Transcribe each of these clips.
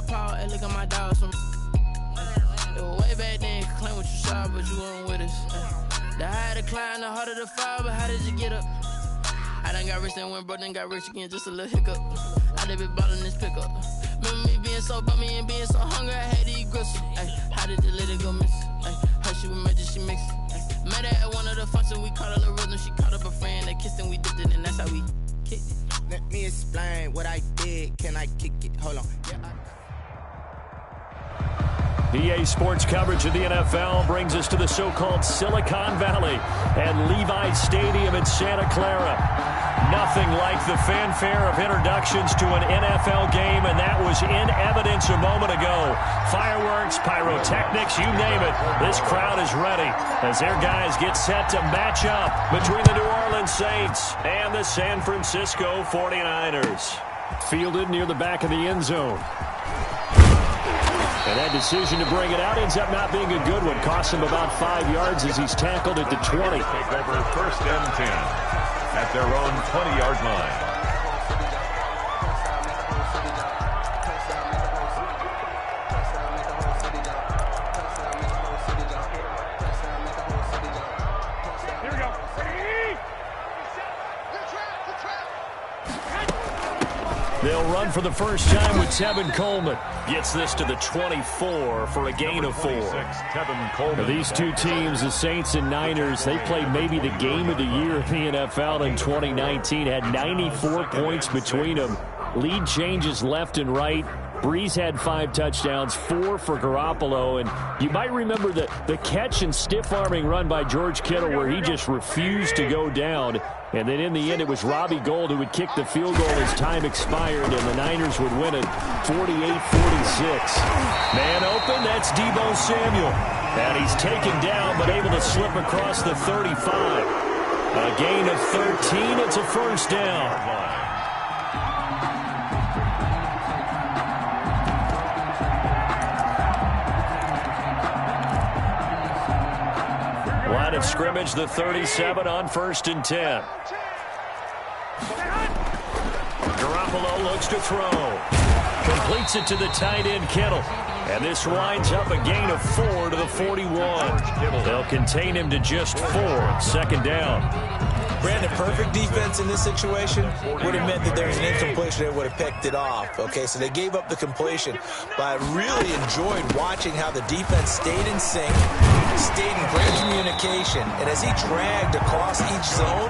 my paw, hey, look at my dog. Some it was way back then, claim what you saw, but you weren't with us. The higher the climb, the harder the fall, but how did you get up? I done got rich and went broke, then got rich again, just a little hiccup. I done been ballin' this pickup. Remember me being so bummy and being so hungry, I had to eat gristle. Ay, how did the lady go miss? Ay, how she was magic, she mixed. Met her at one of the functions, we caught her the rhythm. She caught up a friend, they kissed and we dipped it, and that's how we kicked it. Let me explain what I did. Can I kick it? Hold on. EA Sports coverage of the NFL brings us to the so-called Silicon Valley and Levi Stadium in Santa Clara. Nothing like the fanfare of introductions to an NFL game, and that was in evidence a moment ago. Fireworks, pyrotechnics, you name it. This crowd is ready as their guys get set to match up between the New Orleans Saints and the San Francisco 49ers. Fielded near the back of the end zone. And that decision to bring it out ends up not being a good one. Costs him about 5 yards as he's tackled at the 20. Take over first and 10 at their own 20-yard line. They'll run for the first time with Tevin Coleman. Gets this to the 24 for a gain of 4. Now, these two teams, the Saints and Niners, they played maybe the game of the year in the NFL in 2019. Had 94 points between them. Lead changes left and right. Breeze had 5 touchdowns, 4 for Garoppolo. And you might remember the catch and stiff-arming run by George Kittle where he just refused to go down. And then in the end, it was Robbie Gould who would kick the field goal as time expired, and the Niners would win it 48-46. Man open, that's Deebo Samuel. And he's taken down, but able to slip across the 35. A gain of 13, it's a first down. Line of scrimmage, the 37 on first and 10. Garoppolo looks to throw. Completes it to the tight end, Kittle. And this winds up a gain of 4 to the 41. They'll contain him to just 4. Second down. Brandon, perfect defense in this situation would have meant that there's an incompletion that would have picked it off. Okay, so they gave up the completion. But I really enjoyed watching how the defense stayed in sync, stayed in great communication. And as he dragged across each zone,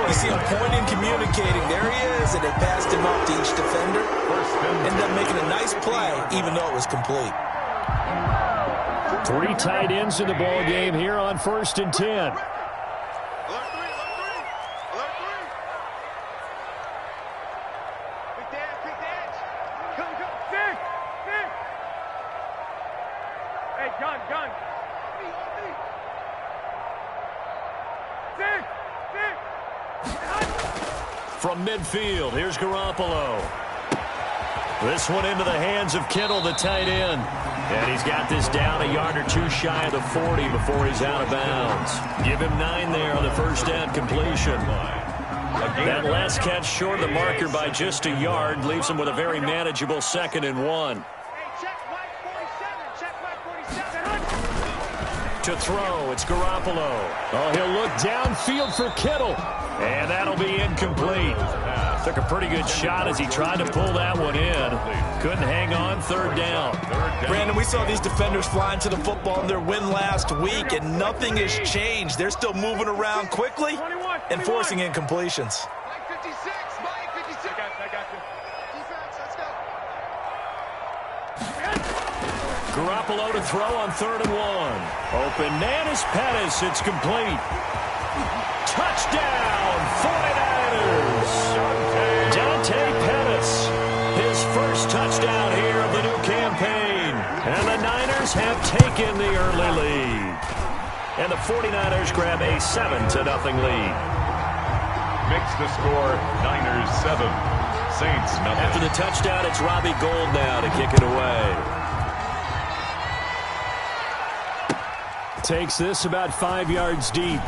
you see him pointing, communicating. There he is, and they passed him off to each defender. Ended up making a nice play, even though it was complete. 3 tight ends in the ball game here on first and 10. From midfield, here's Garoppolo. This one into the hands of Kittle, the tight end. And he's got this down a yard or 2 shy of the 40 before he's out of bounds. Give him 9 there on the first down completion. That last catch short of the marker by just a yard leaves him with a very manageable 2nd and 1. To throw, it's Garoppolo. Oh, he'll look downfield for Kittle. And that'll be incomplete. Took a pretty good shot as he tried to pull that one in. Couldn't hang on, 3rd down. Brandon, we saw these defenders flying to the football in their win last week, and nothing has changed. They're still moving around quickly and forcing incompletions. Garoppolo to throw on 3rd and 1. Open man is Pettis. It's complete. Touchdown, 49ers. Dante Pettis. His first touchdown here of the new campaign. And the Niners have taken the early lead. And the 49ers grab a 7-0 lead. Makes the score Niners 7, Saints nothing. After the touchdown, it's Robbie Gould now to kick it away. Takes this about 5 yards deep.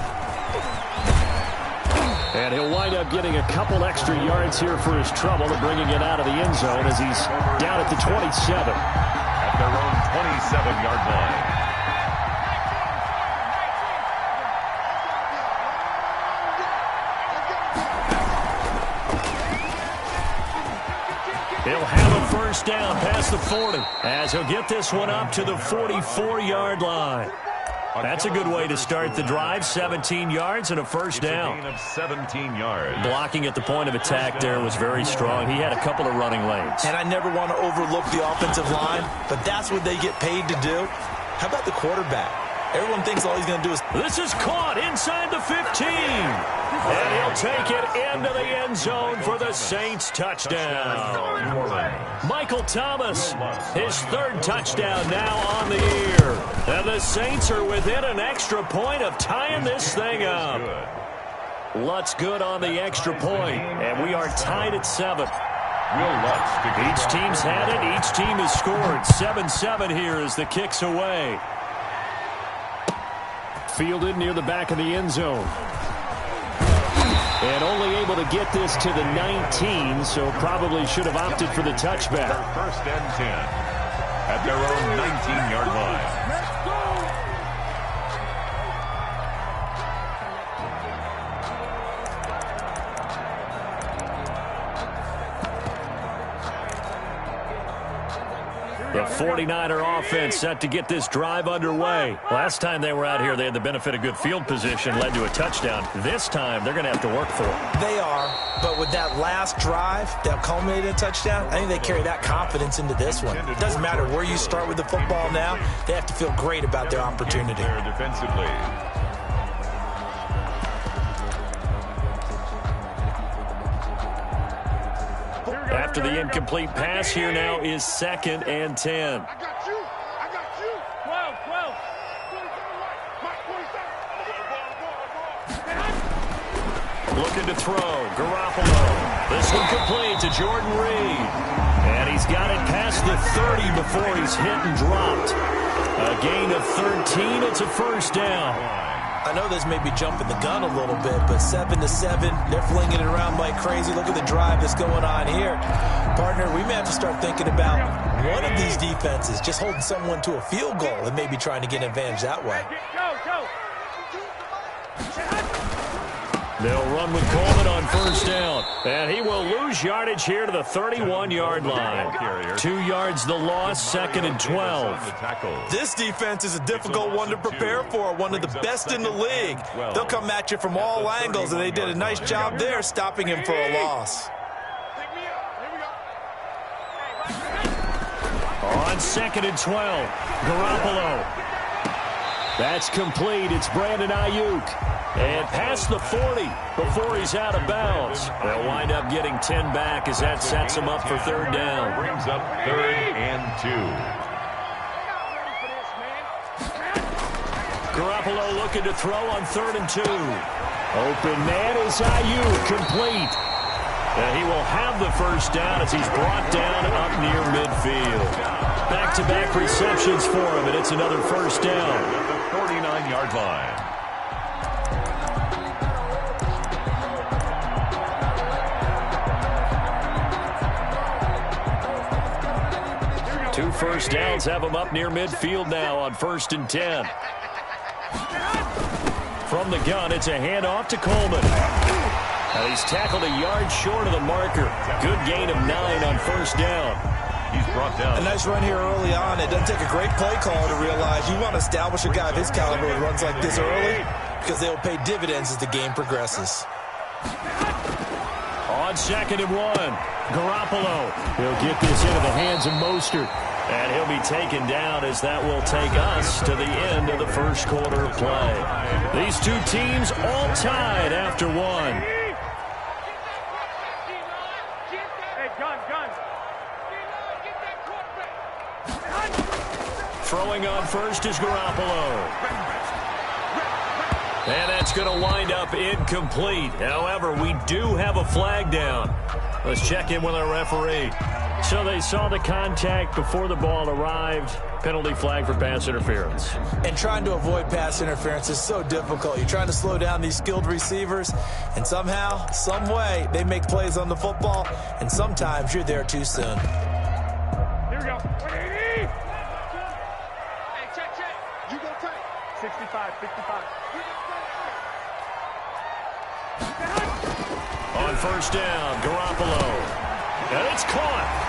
And he'll wind up getting a couple extra yards here for his trouble and bringing it out of the end zone as he's down at the 27. At their own 27-yard line. He'll have a first down past the 40 as he'll get this one up to the 44-yard line. That's a good way to start the drive. 17 yards and a first down. A gain of 17 yards. Blocking at the point of attack there was very strong. He had a couple of running lanes. And I never want to overlook the offensive line, but that's what they get paid to do. How about the quarterback? Everyone thinks all he's going to do is... This is caught inside the 15. And he'll take it into the end zone for the Saints touchdown. Michael Thomas, his third touchdown now on the year. And the Saints are within an extra point of tying this thing up. Lutz good on the extra point, and we are tied at 7. Each team's had it. Each team has scored. 7-7 here as the kick's away. Fielded near the back of the end zone. And only able to get this to the 19, so probably should have opted for the touchback. First and 10 at their own 19-yard line. The 49er offense set to get this drive underway. Last time they were out here, they had the benefit of good field position, led to a touchdown. This time, they're going to have to work for it. They are, but with that last drive that culminated in a touchdown, I think they carry that confidence into this one. It doesn't matter where you start with the football now. They have to feel great about their opportunity. Defensively. After the incomplete pass, here now is 2nd and 10. I got you. 12. Looking to throw. Garoppolo. This one complete to Jordan Reed. And he's got it past the 30 before he's hit and dropped. A gain of 13. It's a first down. I know this may be jumping the gun a little bit, but 7-7, they're flinging it around like crazy. Look at the drive that's going on here. Partner, we may have to start thinking about one of these defenses just holding someone to a field goal and maybe trying to get an advantage that way. They'll run with Coleman on first down. And he will lose yardage here to the 31-yard line. 2 yards the loss, 2nd and 12. This defense is a difficult one to prepare for, one of the best in the league. They'll come at you from all angles, and they did a nice job there stopping him for a loss. On 2nd and 12, Garoppolo. That's complete. It's Brandon Ayuk. And past the 40 before he's out of bounds. They'll wind up getting 10 back as that sets him up for third down. Brings up 3rd and 2. Garoppolo looking to throw on 3rd and 2. Open man is Ayuk, complete. And he will have the first down as he's brought down up near midfield. Back-to-back receptions for him, and it's another first down. At the 49-yard line. Two first downs have him up near midfield now on 1st and 10. From the gun, it's a handoff to Coleman. And he's tackled a yard short of the marker. Good gain of 9 on first down. He's brought down. A nice run here early on. It doesn't take a great play call to realize you want to establish a guy of his caliber who runs like this early because they'll pay dividends as the game progresses. On 2nd and 1, Garoppolo. He'll get this into the hands of Mostert. And he'll be taken down as that will take us to the end of the first quarter of play. These two teams all tied after one. Throwing on first is Garoppolo. And that's going to wind up incomplete. However, we do have a flag down. Let's check in with our referee. So they saw the contact before the ball arrived. Penalty flag for pass interference. And trying to avoid pass interference is so difficult. You're trying to slow down these skilled receivers, and somehow, some way, they make plays on the football, and sometimes you're there too soon. Here we go. 180. Hey, check. You go take. 65, 55. On first down, Garoppolo. And it's caught.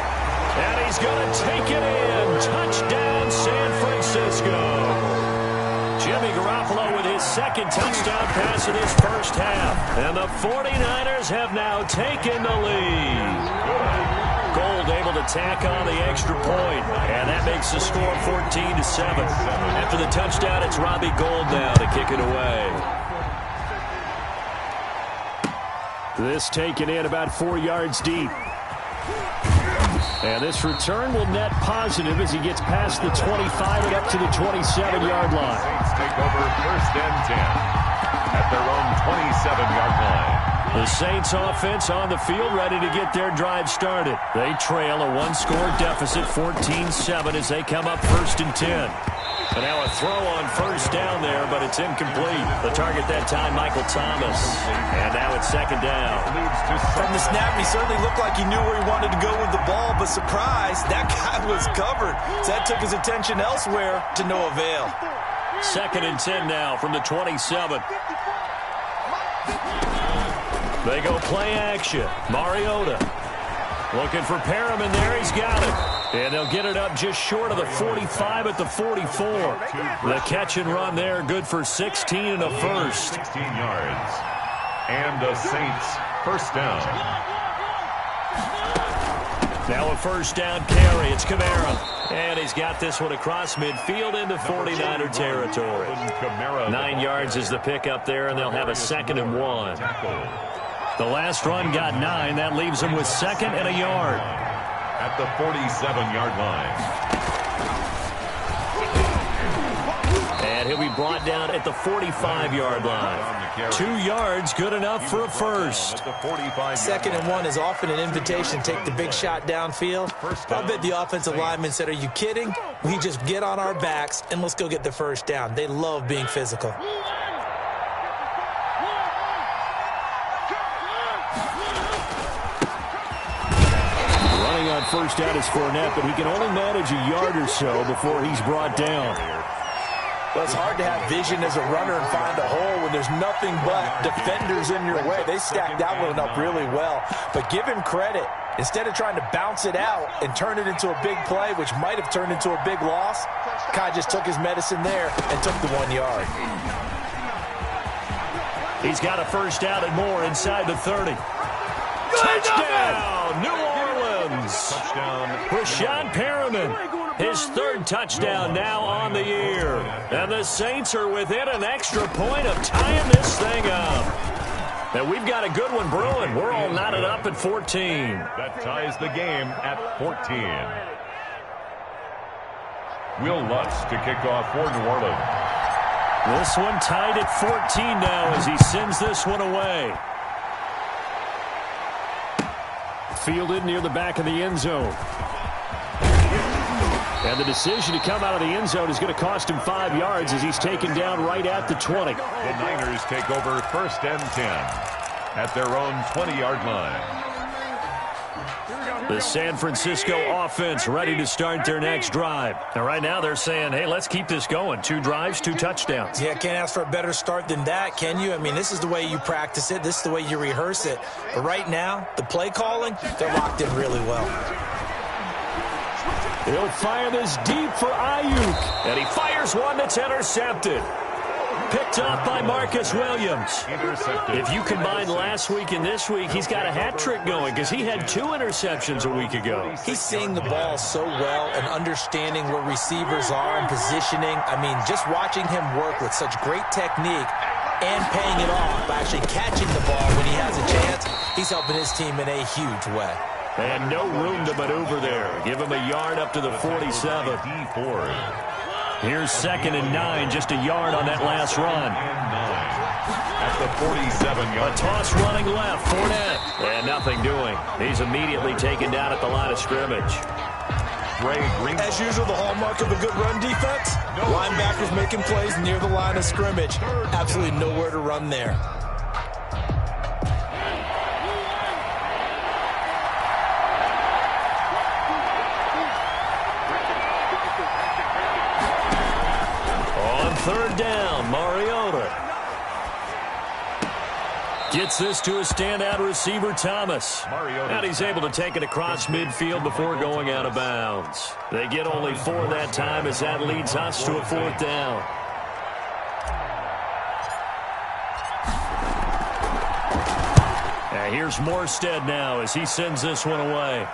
And he's going to take it in. Touchdown, San Francisco. Jimmy Garoppolo with his second touchdown pass of this first half. And the 49ers have now taken the lead. Gold able to tack on the extra point. And that makes the score 14-7. After the touchdown, it's Robbie Gould now to kick it away. This taken in about 4 yards deep. And this return will net positive as he gets past the 25 and up to the 27-yard line. Saints take over first and 10 at their own 27-yard line. The Saints offense on the field ready to get their drive started. They trail a one-score deficit 14-7 as they come up first and 10. And now a throw on first down there, but it's incomplete. The target that time, Michael Thomas. And now it's second down. From the snap, he certainly looked like he knew where he wanted to go with the ball, but surprise, that guy was covered. So that took his attention elsewhere to no avail. Second and 10 now from the 27. They go play action. Mariota looking for Perriman there. He's got it. And they'll get it up just short of the 45 at the 44. The catch and run there, good for 16 and a first. 16 yards. And the Saints first down. Now a first down carry. It's Kamara. And he's got this one across midfield into 49er territory. 9 yards is the pickup there, and they'll have a second and 1. The last run got 9. That leaves them with second and a yard. At the 47-yard line. And he'll be brought down at the 45-yard line. 2 yards, good enough for a first. Second and 1 is often an invitation to take the big shot downfield. I bet the offensive lineman said, are you kidding? We just get on our backs and let's go get the first down. They love being physical. On first down is Fournette, but he can only manage a yard or so before he's brought down. Well, it's hard to have vision as a runner and find a hole when there's nothing but defenders in your way. They stacked that one up really well. But give him credit. Instead of trying to bounce it out and turn it into a big play, which might have turned into a big loss, Kai just took his medicine there and took the 1 yard. He's got a first down and more inside the 30. Touchdown, New Orleans. Touchdown. Rashad Perriman, his third touchdown now on the year. And the Saints are within an extra point of tying this thing up. And we've got a good one brewing. We're all knotted up at 14. That ties the game at 14. Will Lutz to kick off for New Orleans. This one tied at 14 now as he sends this one away. Fielded near the back of the end zone. And the decision to come out of the end zone is going to cost him 5 yards as he's taken down right at the 20. The Niners take over first and 10 at their own 20-yard line. The San Francisco offense ready to start their next drive. And right now they're saying, hey, let's keep this going. 2 drives, 2 touchdowns. Yeah, can't ask for a better start than that, can you? I mean, this is the way you practice it. This is the way you rehearse it. But right now, the play calling, they're locked in really well. He'll fire this deep for Ayuk. And he fires one that's intercepted. Picked up by Marcus Williams. If you combine last week and this week, he's got a hat trick going because he had 2 interceptions a week ago. He's seeing the ball so well and understanding where receivers are and positioning. I mean, just watching him work with such great technique and paying it off by actually catching the ball when he has a chance, he's helping his team in a huge way. And no room to maneuver there. Give him a yard up to the 47. Here's second and 9, just a yard on that last run. at the 47-yard. A toss running left, Fournette. And nothing doing. He's immediately taken down at the line of scrimmage. As usual, the hallmark of a good run defense, linebackers making plays near the line of scrimmage. Absolutely nowhere to run there. On third down, Mariota gets this to a standout receiver, Thomas. And he's able to take it across midfield before going out of bounds. They get only 4 that time as that leads us to a 4th down. And here's Morstead now as he sends this one away.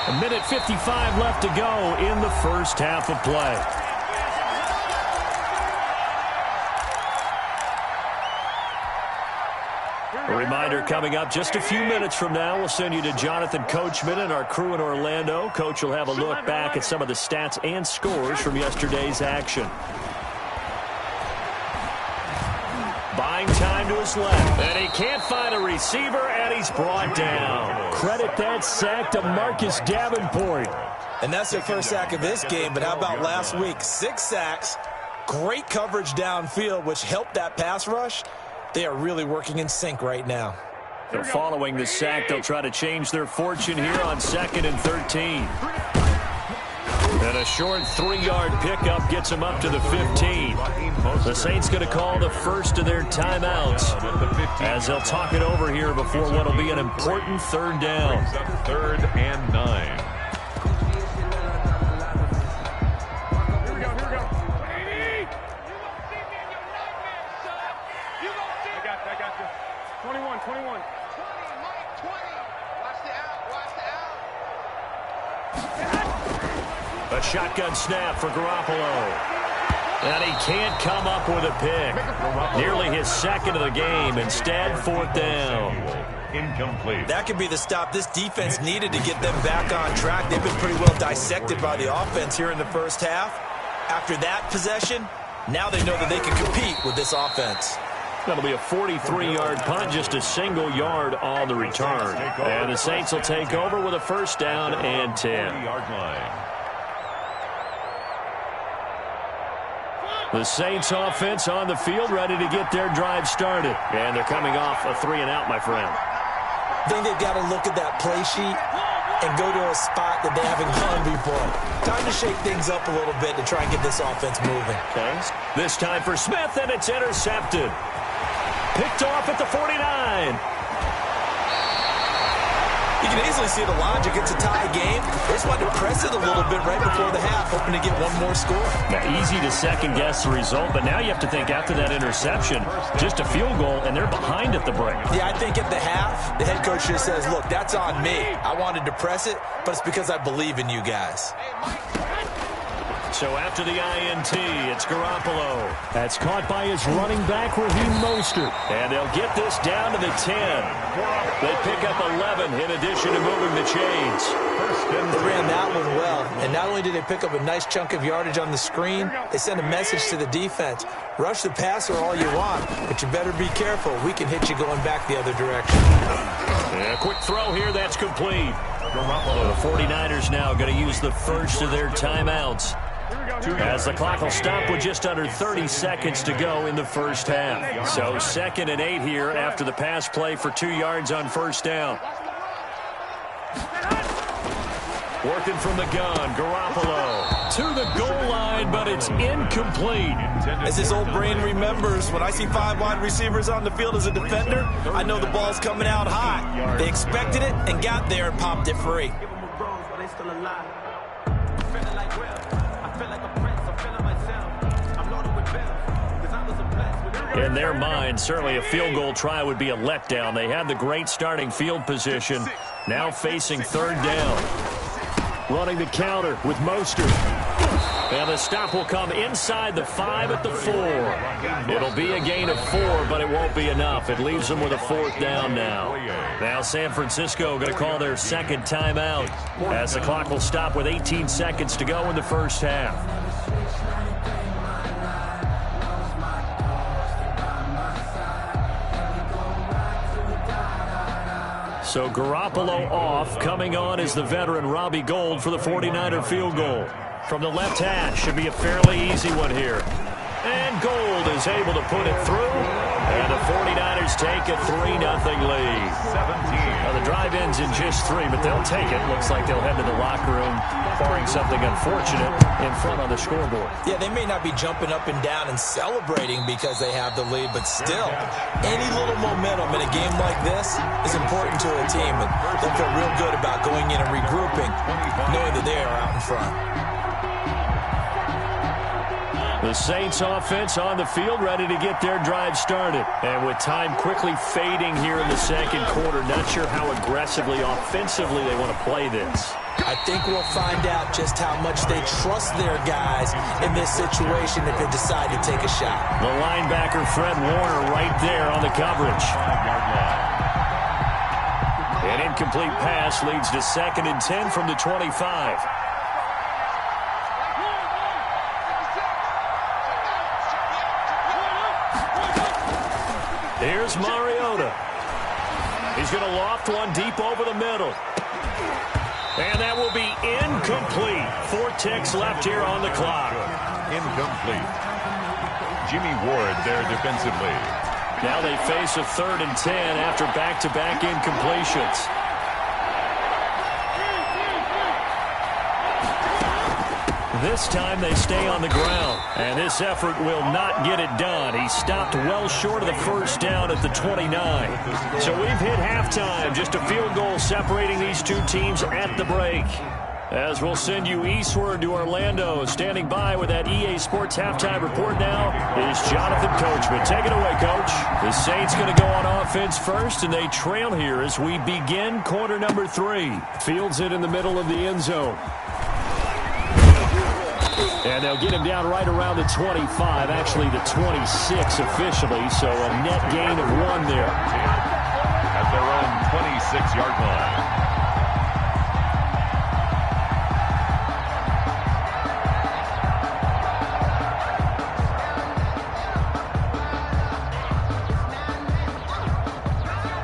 A minute 55 left to go in the first half of play. A reminder coming up just a few minutes from now. We'll send you to Jonathan Coachman and our crew in Orlando. Coach will have a look back at some of the stats and scores from yesterday's action. Buying time to his left. And he can't find a receiver, and he's brought down. Credit that sack to Marcus Davenport. And that's their first sack of this game, but how about last week? 6 sacks, great coverage downfield, which helped that pass rush. They are really working in sync right now. So following the sack, they'll try to change their fortune here on 2nd and 13. And a short 3-yard pickup gets them up to the 15. The Saints going to call the first of their timeouts as they'll talk it over here before what will be an important 3rd down. 3rd and 9. A shotgun snap for Garoppolo. And he can't come up with a pick. Nearly his 2nd of the game. Instead, 4th down. Incomplete. That could be the stop this defense needed to get them back on track. They've been pretty well dissected by the offense here in the first half. After that possession, now they know that they can compete with this offense. That'll be a 43-yard punt, just a single yard on the return. And the Saints will take over with a 1st down and 10. The Saints offense on the field, ready to get their drive started. And they're coming off a 3-and-out, my friend. I think they've got to look at that play sheet and go to a spot that they haven't gone before. Time to shake things up a little bit to try and get this offense moving. Okay. This time for Smith, and it's intercepted. Picked off at the 49. You can easily see the logic. It's a tie game. They just wanted to press it a little bit right before the half, hoping to get one more score. Now, easy to second-guess the result, but now you have to think after that interception, just a field goal, and they're behind at the break. Yeah, I think at the half, the head coach just says, look, that's on me. I wanted to press it, but it's because I believe in you guys. So after the INT, it's Garoppolo. That's caught by his running back, Raheem Mostert. And they'll get this down to the 10. They pick up 11 in addition to moving the chains. They ran that one well. And not only did they pick up a nice chunk of yardage on the screen, they sent a message to the defense. Rush the passer all you want, but you better be careful. We can hit you going back the other direction. And a quick throw here, that's complete. The 49ers now going to use the first of their timeouts, as the clock will stop with just under 30 seconds to go in the first half. So 2nd and 8 here after the pass play for 2 yards on 1st down. Working from the gun, Garoppolo to the goal line, but it's incomplete. As his old brain remembers, when I see 5 wide receivers on the field as a defender, I know the ball's coming out hot. They expected it and got there and popped it free. In their mind, certainly a field goal try would be a letdown. They had the great starting field position. Now facing 3rd down. Running the counter with Mostert. And the stop will come inside the 5 at the 4. It'll be a gain of 4, but it won't be enough. It leaves them with a 4th down now. Now San Francisco going to call their 2nd timeout, as the clock will stop with 18 seconds to go in the first half. So Garoppolo off. Coming on is the veteran Robbie Gould for the 49er field goal. From the left hash, should be a fairly easy one here. And Gould is able to put it through. And the 49ers take a 3-0 lead. 17. Now the drive ends in just 3, but they'll take it. Looks like they'll head to the locker room, barring something unfortunate in front on the scoreboard. Yeah, they may not be jumping up and down and celebrating because they have the lead, but still, any little momentum in a game like this is important to a team. And they'll feel real good about going in and regrouping, knowing that they are out in front. The Saints offense on the field, ready to get their drive started. And with time quickly fading here in the second quarter, not sure how aggressively, offensively they want to play this. I think we'll find out just how much they trust their guys in this situation if they decide to take a shot. The linebacker, Fred Warner, right there on the coverage. An incomplete pass leads to 2nd and 10 from the 25. Here's Mariota. He's going to loft one deep over the middle. And that will be incomplete. 4 ticks left here on the clock. Incomplete. Jimmy Ward there defensively. Now they face a 3rd and 10 after back-to-back incompletions. This time they stay on the ground, and this effort will not get it done. He stopped well short of the first down at the 29. So we've hit halftime, just a field goal separating these two teams at the break. As we'll send you eastward to Orlando, standing by with that EA Sports halftime report now is Jonathan Coachman. Take it away, Coach. The Saints going to go on offense first, and they trail here as we begin quarter number 3. Fields it in the middle of the end zone. And they'll get him down right around the 25, actually the 26 officially, so a net gain of 1 there. At their own 26-yard line.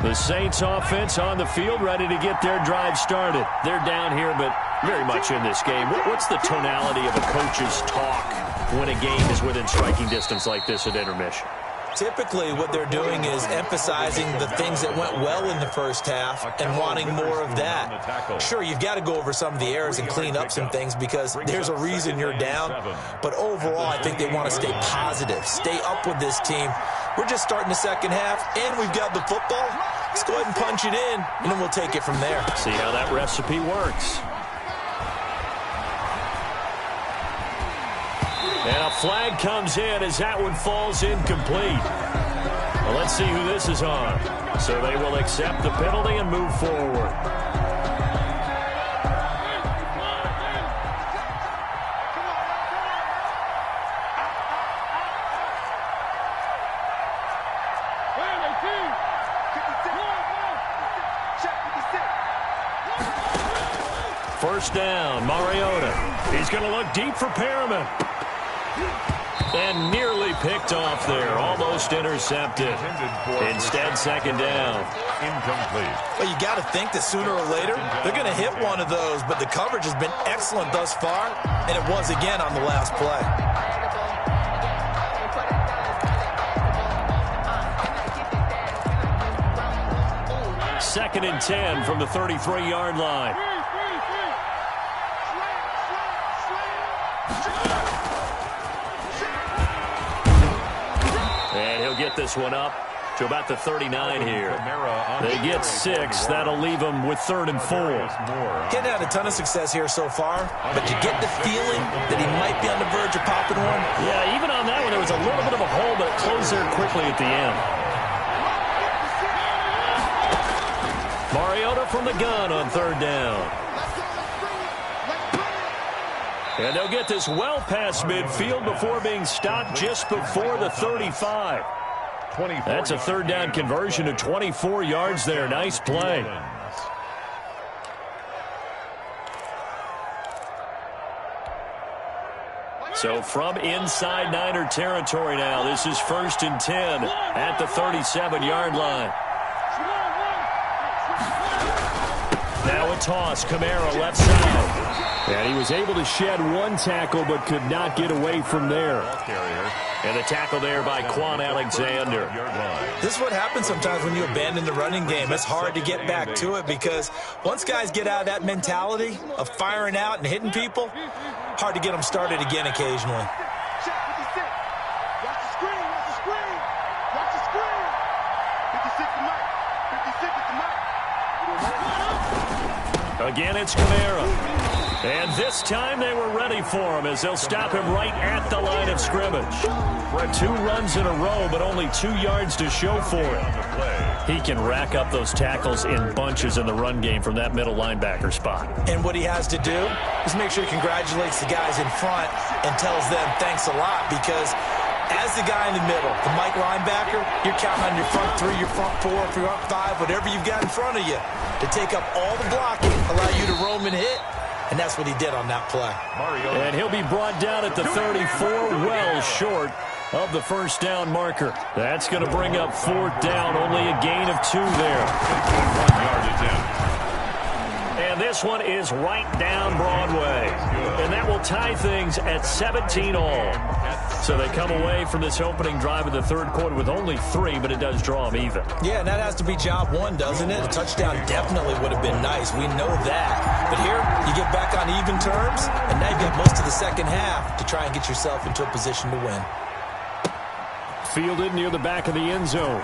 The Saints offense on the field, ready to get their drive started. They're down here, but very much in this game. What's the tonality of a coach's talk when a game is within striking distance like this at intermission? Typically, what they're doing is emphasizing the things that went well in the first half and wanting more of that. Sure, you've got to go over some of the errors and clean up some things because there's a reason you're down. But overall, I think they want to stay positive, stay up with this team. We're just starting the second half, and we've got the football. Let's go ahead and punch it in, and then we'll take it from there. See how that recipe works. And a flag comes in as that one falls incomplete. Well, let's see who this is on. So they will accept the penalty and move forward. First down, Mariota. He's going to look deep for Perriman. And nearly picked off there. Almost intercepted. Instead, second down. Incomplete. Well, you got to think that sooner or later, they're going to hit one of those, but the coverage has been excellent thus far, and it was again on the last play. Second and 10 from the 33-yard line. And he'll get this one up to about the 39 here. They get 6. That'll leave them with 3rd and 4. Getting had a ton of success here so far, but you get the feeling that he might be on the verge of popping one. Yeah, even on that one, there was a little bit of a hole, but it closed there quickly at the end. Mariota from the gun on 3rd down. And they'll get this well past midfield before being stopped just before the 35. That's a 3rd down conversion to 24 yards there. Nice play. So from inside Niner territory now, this is 1st and 10 at the 37-yard line. toss. Kamara left side. And he was able to shed one tackle but could not get away from there. And the tackle there by Quan Alexander. This is what happens sometimes when you abandon the running game. It's hard to get back to it because once guys get out of that mentality of firing out and hitting people, hard to get them started again occasionally. Again, it's Kamara. And this time they were ready for him as they'll stop him right at the line of scrimmage. 2 runs in a row, but only 2 yards to show for it. He can rack up those tackles in bunches in the run game from that middle linebacker spot. And what he has to do is make sure he congratulates the guys in front and tells them thanks a lot, because as the guy in the middle, the Mike linebacker, you're counting on your front 3, your front 4, your front 5, whatever you've got in front of you to take up all the blocking, allow you to roam and hit. And that's what he did on that play. And he'll be brought down at the 34, well short of the first down marker. That's going to bring up 4th down, only a gain of 2 there. 1 yard attempt. And this one is right down Broadway. And that will tie things at 17 all. So they come away from this opening drive in the 3rd quarter with only 3, but it does draw them even. Yeah, and that has to be job 1, doesn't it? A touchdown definitely would have been nice. We know that. But here, you get back on even terms, and now you've got most of the second half to try and get yourself into a position to win. Fielded near the back of the end zone.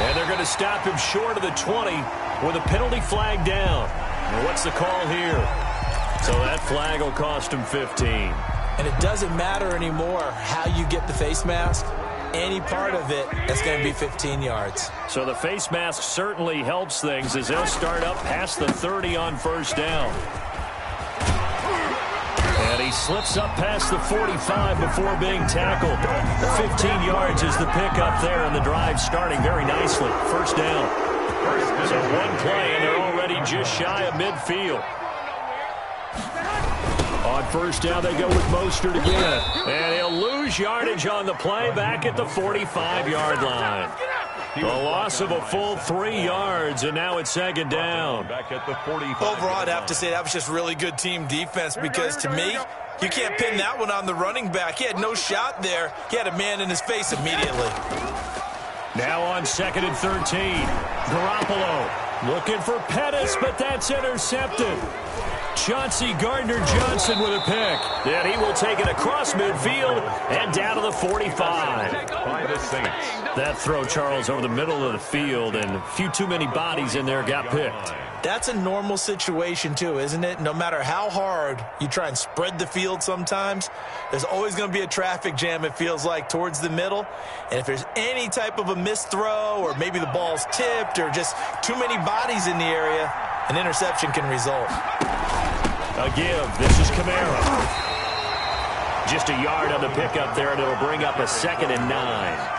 And they're going to stop him short of the 20 with a penalty flag down. And what's the call here? So that flag will cost him 15. And it doesn't matter anymore how you get the face mask. Any part of it, that's going to be 15 yards. So the face mask certainly helps things as they'll start up past the 30 on 1st down. And he slips up past the 45 before being tackled. 15 yards is the pickup there, and the drive starting very nicely. 1st down. So 1 play, and they're already just shy of midfield. On 1st down, they go with Mostert again. And he'll lose yardage on the play back at the 45-yard line. A loss of a full 3 yards, and now it's 2nd down. Back at the 45. Overall, I'd have to say that was just really good team defense, because to me, you can't pin that one on the running back. He had no shot there. He had a man in his face immediately. Now on 2nd and 13. Garoppolo looking for Pettis, but that's intercepted. Chauncey Gardner-Johnson with a pick. And he will take it across midfield and down to the 45. By the Saints. That throw, Charles, over the middle of the field, and a few too many bodies in there got picked. That's a normal situation too, isn't it? No matter how hard you try and spread the field sometimes, there's always going to be a traffic jam, it feels like, towards the middle. And if there's any type of a missed throw, or maybe the ball's tipped, or just too many bodies in the area, an interception can result. A give. This is Kamara. Just a yard on the pickup there, and it'll bring up a 2nd and 9.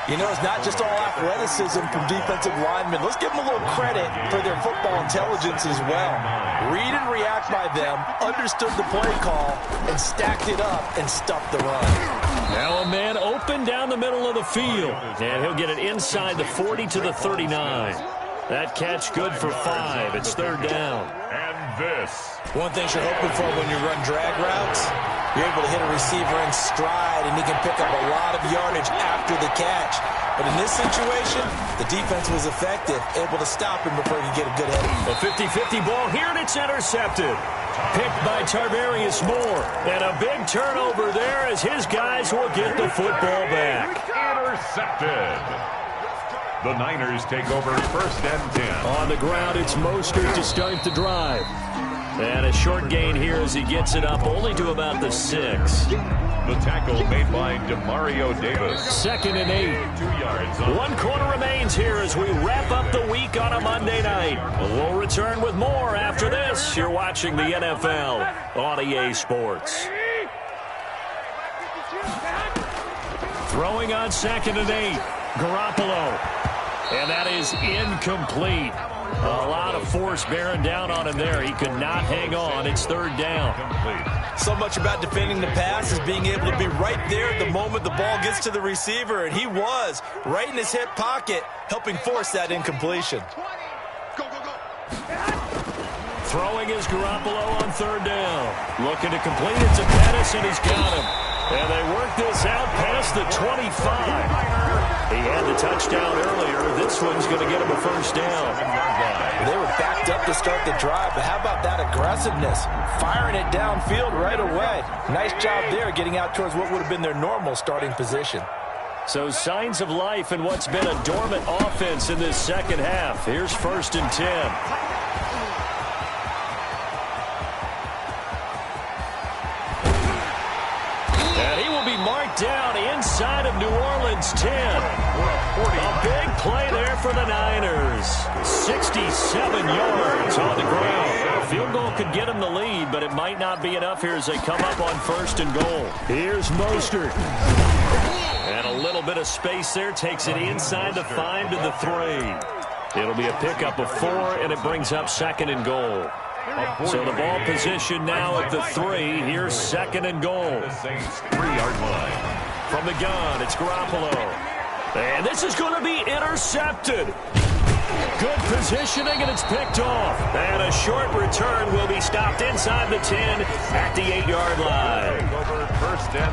You know, it's not just all athleticism from defensive linemen. Let's give them a little credit for their football intelligence as well. Read and react by them, understood the play call, and stacked it up and stuffed the run. Now a man open down the middle of the field, and he'll get it inside the 40 to the 39. That catch good for 5. It's 3rd down. And this. One thing you're hoping for when you run drag routes, you're able to hit a receiver in stride, and he can pick up a lot of yardage after the catch. But in this situation, the defense was effective, able to stop him before he could get a good head. A 50-50 ball here, and it's intercepted. Picked by Tarvarius Moore. And a big turnover there as his guys will get the football back. Intercepted. The Niners take over 1st and 10. On the ground, it's Mostert to start the drive. And a short gain here as he gets it up only to about the 6. The tackle made by Demario Davis. 2nd and 8. 2 yards. 1 quarter remains here as we wrap up the week on a Monday night. We'll return with more after this. You're watching the NFL on EA Sports. Throwing on 2nd and 8. Garoppolo. And that is incomplete. A lot of force bearing down on him there. He could not hang on. It's 3rd down. So much about defending the pass is being able to be right there at the moment the ball gets to the receiver, and he was right in his hip pocket, helping force that incompletion. Throwing is Garoppolo on third down. Looking to complete it to Pettis, and he's got him. And they work this out past the 25. He had the touchdown earlier. This one's going to get him a first down. They were backed up to start the drive, but how about that aggressiveness? Firing it downfield right away. Nice job there getting out towards what would have been their normal starting position. So signs of life in what's been a dormant offense in this second half. Here's 1st and 10. Marked down inside of New Orleans 10. A big play there for the Niners. 67 yards on the ground. A field goal could get them the lead, but it might not be enough here as they come up on 1st and goal. Here's Mostert. And a little bit of space there. Takes it inside the 5 to the 3. It'll be a pickup of 4, and it brings up 2nd and goal. So the ball position now at the 3. Here's 2nd and goal. 3-yard line. From the gun, it's Garoppolo. And this is going to be intercepted. Good positioning, and it's picked off. And a short return will be stopped inside the 10 at the 8-yard line.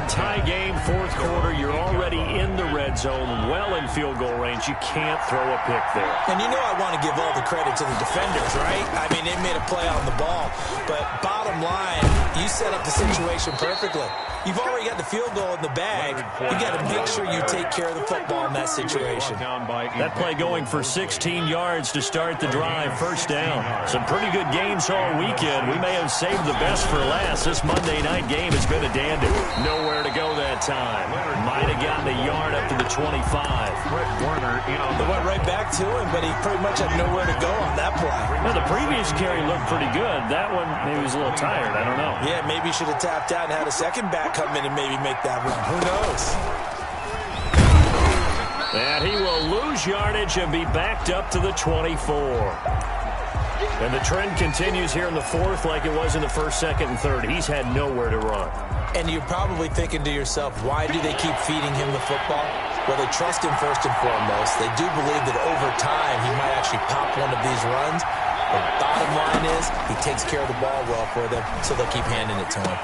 Tie game, 4th quarter. You're already in the red zone, well in field goal range. You can't throw a pick there. And you know I want to give all the credit to the defenders, right? I mean, they made a play on the ball. But bottom line, you set up the situation perfectly. You've already got the field goal in the bag. You got to make sure you take care of the football in that situation. That play going for 16 yards to start the drive. 1st down. Some pretty good games all weekend. We may have saved the best for last. This Monday night game has been a dandy. Nowhere to go that time. Might have gotten a yard up to the 25. They went right back to him, but he pretty much had nowhere to go on that play. Well, the previous carry looked pretty good. That one, maybe he was a little tired. I don't know. Yeah, maybe he should have tapped out and had a second back come in and maybe make that run. Who knows? And he will lose yardage and be backed up to the 24. And the trend continues here in the 4th like it was in the 1st, 2nd, and 3rd. He's had nowhere to run. And you're probably thinking to yourself, why do they keep feeding him the football? Well, they trust him first and foremost. They do believe that over time he might actually pop one of these runs. But bottom line is he takes care of the ball well for them, so they'll keep handing it to him.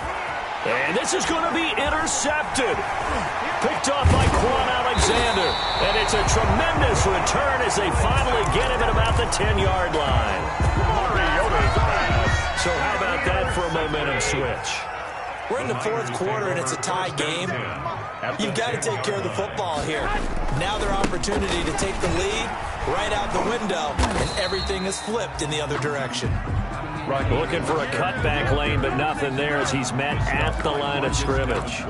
And this is going to be intercepted. Picked off by Quan Alexander. And it's a tremendous return as they finally get him at about the 10-yard line. So how about that for a momentum switch? We're in the 4th quarter, and it's a tie game. You've got to take care of the football here. Now their opportunity to take the lead right out the window, and everything is flipped in the other direction. Looking for a cutback lane, but nothing there as he's met at the line of scrimmage.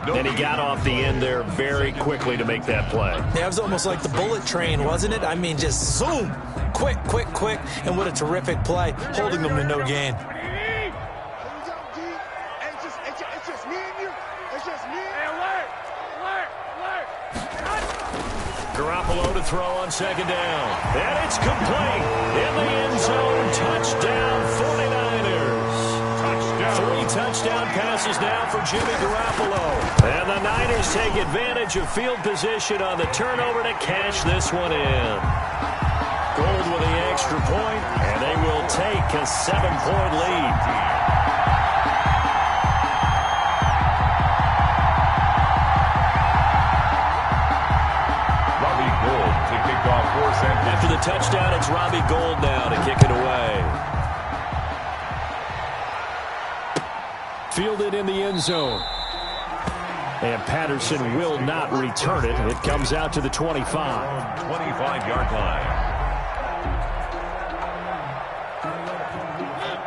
And he got off the end there very quickly to make that play. Yeah, it was almost like the bullet train, wasn't it? I mean, just zoom. Quick, quick, quick. And what a terrific play, holding them to no gain. Garoppolo to throw on 2nd down. And it's complete. In the end zone, touchdown 49ers. Touchdown. 3 touchdown passes now for Jimmy Garoppolo. And the Niners take advantage of field position on the turnover to cash this one in. Gold with the extra point, and they will take a 7-point lead. After the touchdown, it's Robbie Gould now to kick it away. Fielded in the end zone. And Patterson will not return it. It comes out to the 25. 25-yard line.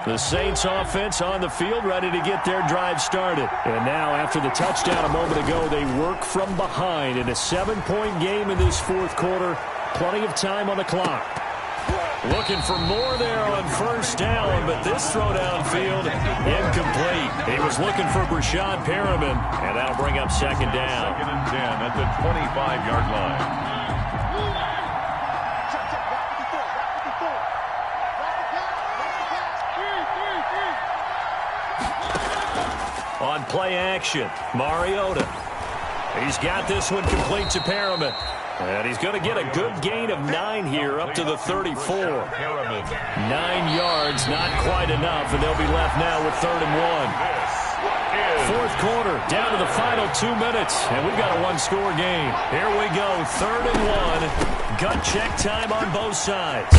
The Saints offense on the field, ready to get their drive started. And now, after the touchdown a moment ago, they work from behind in a 7-point game in this 4th quarter. Plenty of time on the clock. Looking for more there on 1st down, but this throw downfield incomplete. He was looking for Brashad Perriman, and that'll bring up 2nd down. 2nd and 10 at the 25-yard line. On play action, Mariota. He's got this one complete to Perriman. And he's going to get a good gain of 9 here up to the 34. 9 yards, not quite enough, and they'll be left now with 3rd and 1. Fourth quarter, down to the final 2 minutes, and we've got a one-score game. Here we go, 3rd and 1. Gut check time on both sides.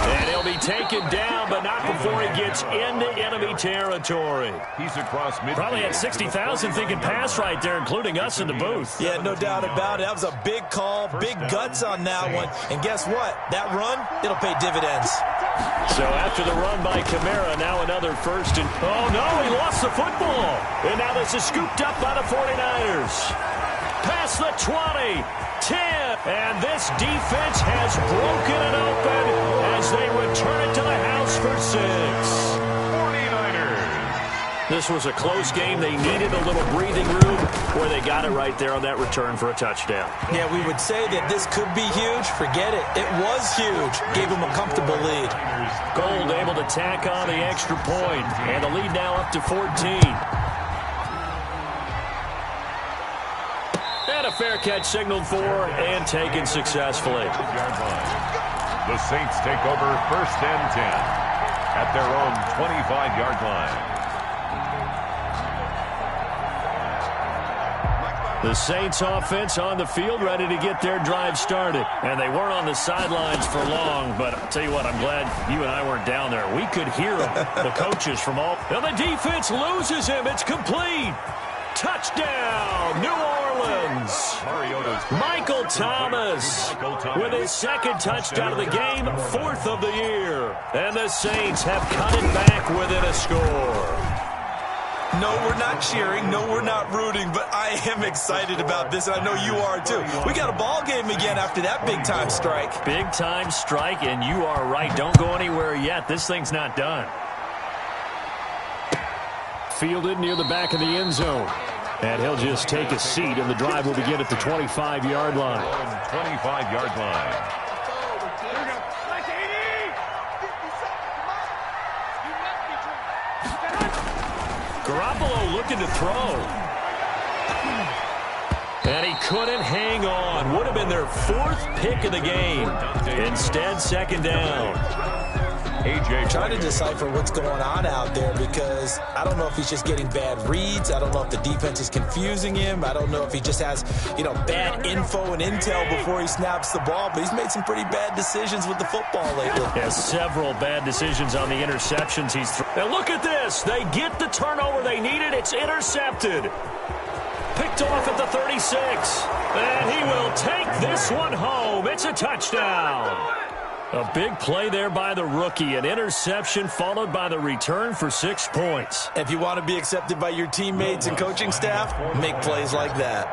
And he'll be taken down, but not before he gets into enemy territory. He's across midfield. Probably had 60,000 thinking pass right there, including us in the booth. Yeah, no doubt about it. That was a big call, big guts on that one. And guess what? That run, it'll pay dividends. So after the run by Kamara, now another first and... Oh, no, he lost the football. And now this is scooped up by the 49ers. Past the 20, 10. And this defense has broken it open as they return it to the house for 6. 49ers. This was a close game. They needed a little breathing room where they got it right there on that return for a touchdown. Yeah, we would say that this could be huge. Forget it. It was huge. Gave them a comfortable lead. Gold able to tack on the extra point. And the lead now up to 14. And a fair catch signaled for and taken successfully. The Saints take over 1st and 10 at their own 25-yard line. The Saints offense on the field, ready to get their drive started. And they weren't on the sidelines for long, but I'll tell you what, I'm glad you and I weren't down there. We could hear them, the coaches from all. And the defense loses him. It's complete. Touchdown, New Orleans. Michael Thomas with his 2nd touchdown of the game, 4th of the year. And the Saints have cut it back within a score. No, we're not cheering. No, we're not rooting, but I am excited about this, and I know you are too. We got a ball game again after that big-time strike. Big-time strike, and you are right. Don't go anywhere yet. This thing's not done. Fielded near the back of the end zone. And he'll just take a seat, and the drive will begin at the 25-yard line. 25-yard line. Garoppolo looking to throw. And he couldn't hang on. Would have been their 4th pick of the game. Instead, 2nd down. Trying to decipher what's going on out there because I don't know if he's just getting bad reads. I don't know if the defense is confusing him. I don't know if he just has, bad info and intel before he snaps the ball. But he's made some pretty bad decisions with the football lately. Yeah, several bad decisions on the interceptions he's thrown. And look at this. They get the turnover they needed. It's intercepted. Picked off at the 36. And he will take this one home. It's a touchdown. A big play there by the rookie. An interception followed by the return for 6 points. If you want to be accepted by your teammates and coaching staff, make plays like that.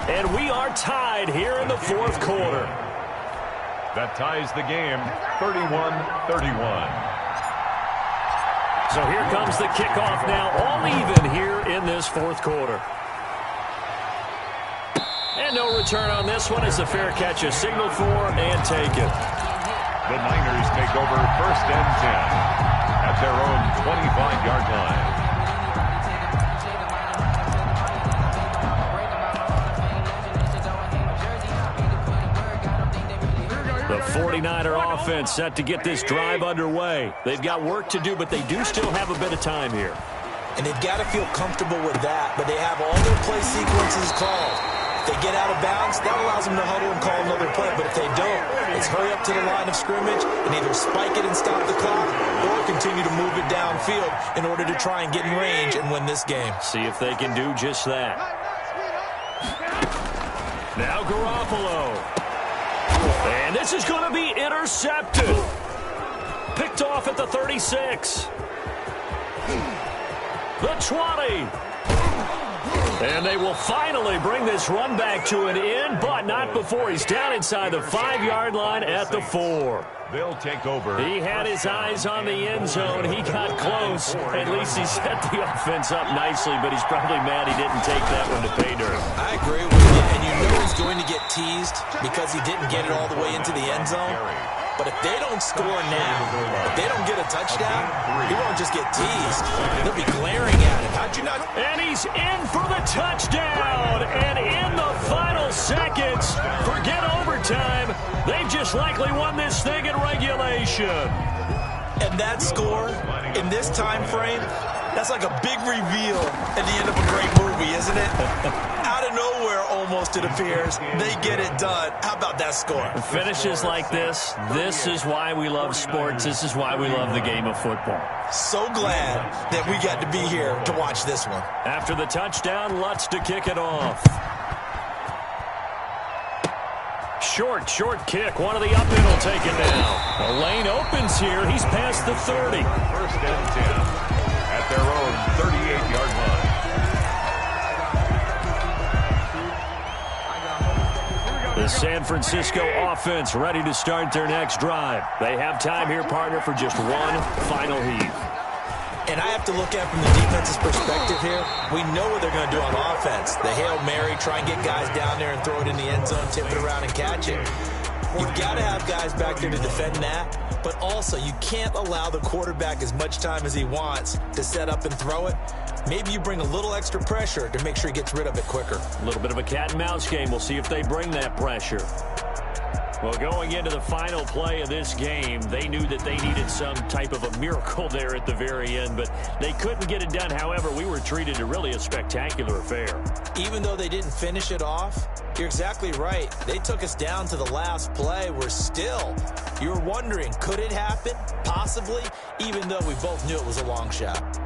And we are tied here in the 4th quarter. That ties the game, 31-31. So here comes the kickoff now, all even here in this 4th quarter. And no return on this one as the fair catch is signaled for and taken. The Niners take over 1st and 10 at their own 25-yard line. The 49er offense set to get this drive underway. They've got work to do, but they do still have a bit of time here. And they've got to feel comfortable with that, but they have all their play sequences called. If they get out of bounds, that allows them to huddle and call another play. But if they don't, it's hurry up to the line of scrimmage and either spike it and stop the clock or continue to move it downfield in order to try and get in range and win this game. See if they can do just that. Now Garoppolo. And this is going to be intercepted. Picked off at the 36. The 20. And they will finally bring this run back to an end, but not before he's down inside the 5-yard line at the 4. They'll take over. He had his eyes on the end zone. He got close. At least he set the offense up nicely, but he's probably mad he didn't take that one to pay dirt. I agree with you, and you know he's going to get teased because he didn't get it all the way into the end zone. But if they don't score now, if they don't get a touchdown, he won't just get teased. They'll be glaring at him. How'd you not? And he's in for the touchdown. And in the final seconds, forget overtime, they've just likely won this thing in regulation. And that score, in this time frame, that's like a big reveal at the end of a great movie, isn't it? Out of nowhere, almost, it appears, they get it done. How about that score? Finishes like this is why we love sports. This is why we love the game of football. So glad that we got to be here to watch this one. After the touchdown, Lutz to kick it off. Short kick. One of the up in will take it down. The lane opens here. He's past the 30. First and 10 at their own 38-yard line. The San Francisco offense ready to start their next drive. They have time here, partner, for just one final heave. And I have to look at it from the defense's perspective here. We know what they're going to do on offense. The Hail Mary, try and get guys down there and throw it in the end zone, tip it around and catch it. You've got to have guys back there to defend that, but also you can't allow the quarterback as much time as he wants to set up and throw it. Maybe you bring a little extra pressure to make sure he gets rid of it quicker. A little bit of a cat and mouse game. We'll see if they bring that pressure. Well, going into the final play of this game, they knew that they needed some type of a miracle there at the very end, but they couldn't get it done. However, we were treated to really a spectacular affair. Even though they didn't finish it off, you're exactly right. They took us down to the last play. You're wondering, could it happen? Possibly, even though we both knew it was a long shot.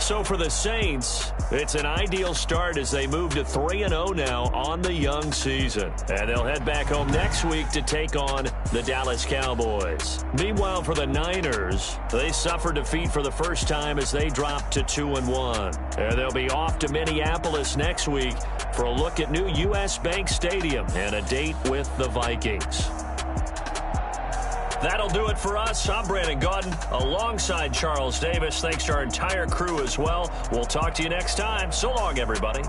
So for the Saints, it's an ideal start as they move to 3-0 now on the young season. And they'll head back home next week to take on the Dallas Cowboys. Meanwhile, for the Niners, they suffered defeat for the first time as they dropped to 2-1. And they'll be off to Minneapolis next week for a look at new U.S. Bank Stadium and a date with the Vikings. That'll do it for us. I'm Brandon Gaudin alongside Charles Davis. Thanks to our entire crew as well. We'll talk to you next time. So long, everybody.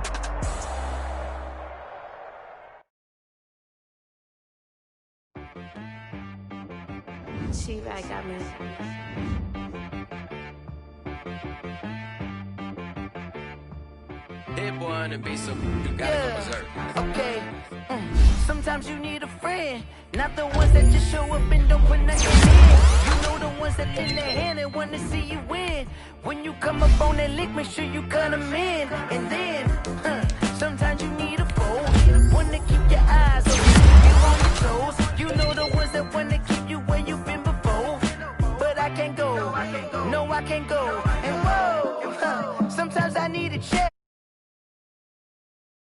She-Rag got me. That boy on the beat, so you gotta go berserk. Okay. Sometimes you need a friend, not the ones that just show up and don't put nothing in. You know the ones that lend their hand and want to see you win. When you come up on that lick, make sure you cut them in. And then, sometimes you need a foe, one to keep your eyes open, keep you on your toes. You know the ones that want to keep you where you've been before. But I can't go, no I can't go. And whoa, sometimes I need a check.